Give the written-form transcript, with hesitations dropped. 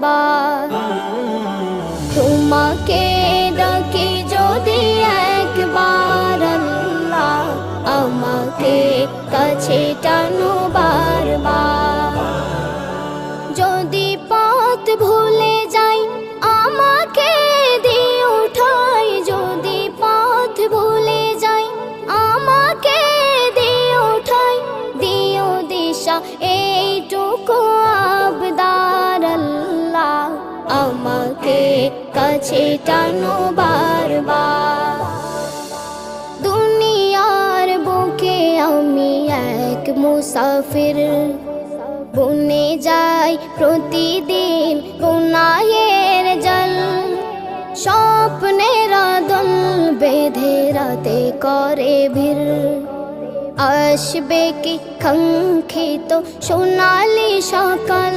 বারবার। তোমাকে ডাকি যদি একবার আল্লাহ, আমাকে কাছে টানো বারবার। যদি পথ ভুলে যাই আমাকে দিও ঠাই, যদি পথ ভুলে যাই আমাকে দিও ঠাই, দিও দিশা এইটুকু আবদার আল্লাহ, আমাকে কাছে টানো বারবার। দুনিয়ার বুকে আমি এক মুসাফির, বনে যাই প্রতিদিন গুনাহের জল। স্বপ্নের দল বেঁধে রাতে করে ভিড়, আসবে কি কাঙ্ক্ষিত সোনালি সকাল।